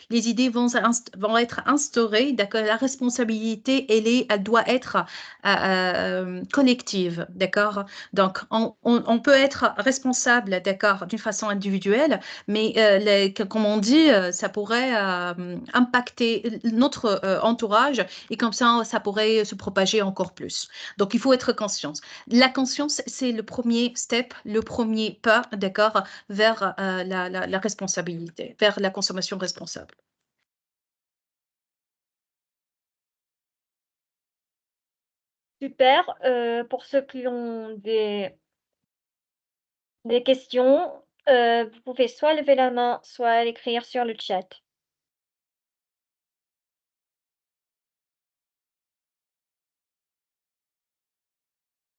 les idées vont être instaurées, d'accord? La responsabilité, elle doit être collective, d'accord? Donc, on peut être responsable, d'accord, d'une façon individuelle, mais comme on dit, ça pourrait impacter notre entourage et comme ça pourrait se propager encore plus. Donc, il faut être conscient. La conscience, c'est le premier step, le premier pas, d'accord, vers la responsabilité, vers la consommation responsable. Super. Pour ceux qui ont des questions, vous pouvez soit lever la main, soit l'écrire sur le chat.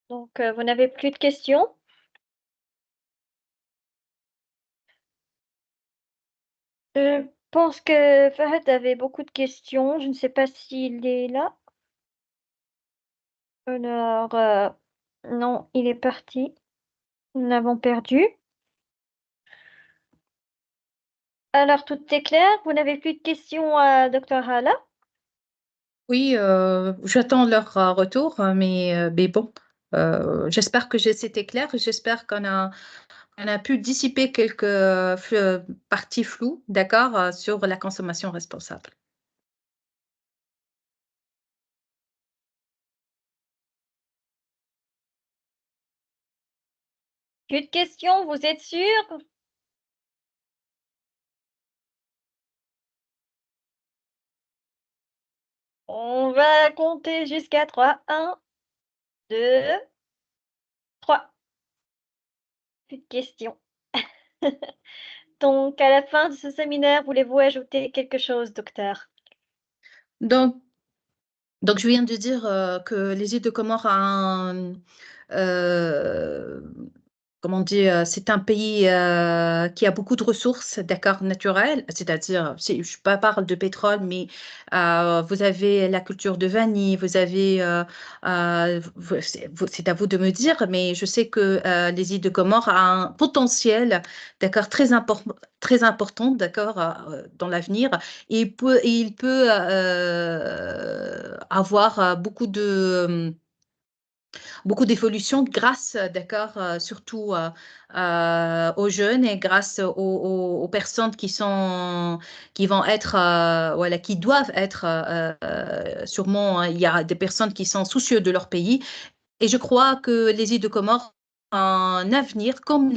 Donc, vous n'avez plus de questions? Je pense que Fahad avait beaucoup de questions. Je ne sais pas s'il est là. Alors, non, il est parti. Nous l'avons perdu. Alors, tout est clair? Vous n'avez plus de questions à Dr. Hala? Oui, j'attends leur retour, mais bon, j'espère que c'était clair. J'espère on a pu dissiper quelques parties floues, d'accord, sur la consommation responsable. Plus de questions, vous êtes sûr? On va compter jusqu'à 3. 1, 2, 3. Plus de questions. Donc, à la fin de ce séminaire, voulez-vous ajouter quelque chose, docteur? Donc, je viens de dire que les îles de Comores comment dire, c'est un pays qui a beaucoup de ressources, d'accord, naturelles, c'est-à-dire, je parle de pétrole, mais vous avez la culture de vanille, vous avez, c'est à vous de me dire, mais je sais que les îles de Comores a un potentiel, d'accord, très important, d'accord, dans l'avenir. Il peut avoir beaucoup d'évolution grâce, d'accord, surtout aux jeunes et grâce aux personnes qui vont être, voilà, qui doivent être, sûrement, hein, il y a des personnes qui sont soucieuses de leur pays. Et je crois que les îles de Comores ont un avenir, comme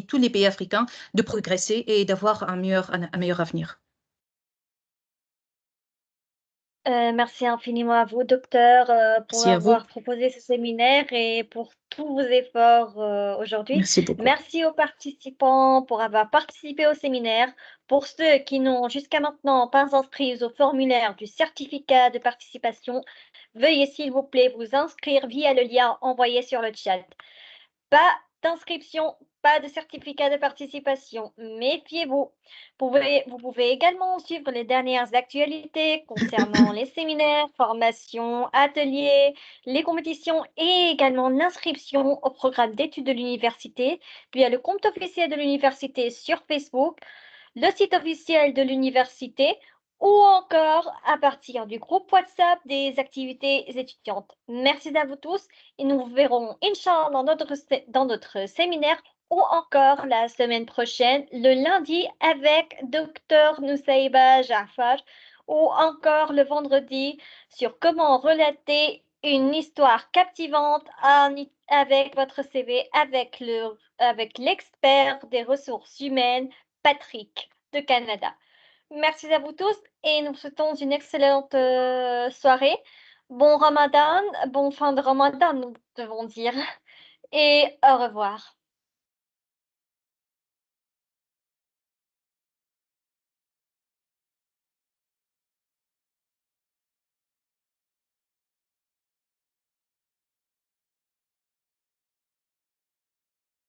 tous les pays africains, de progresser et d'avoir un meilleur avenir. Merci infiniment à vous, docteur, pour Merci à vous. avoir proposé ce séminaire et pour tous vos efforts aujourd'hui. Merci beaucoup. Merci aux participants pour avoir participé au séminaire. Pour ceux qui n'ont jusqu'à maintenant pas inscrit au formulaire du certificat de participation, veuillez s'il vous plaît vous inscrire via le lien envoyé sur le chat. Pas d'inscription, pas de certificat de participation. Méfiez-vous. Vous pouvez également suivre les dernières actualités concernant les séminaires, formations, ateliers, les compétitions et également l'inscription au programme d'études de l'université via le compte officiel de l'université sur Facebook, le site officiel de l'université ou encore à partir du groupe WhatsApp des activités étudiantes. Merci à vous tous et nous vous verrons, Inch'Allah, dans notre séminaire ou encore la semaine prochaine, le lundi, avec Dr Nusaïba Jaafar ou encore le vendredi sur comment relater une histoire captivante avec votre CV, avec l'expert des ressources humaines, Patrick de Canada. Merci à vous tous et nous souhaitons une excellente soirée. Bon Ramadan, bon fin de Ramadan, nous devons dire. Et au revoir.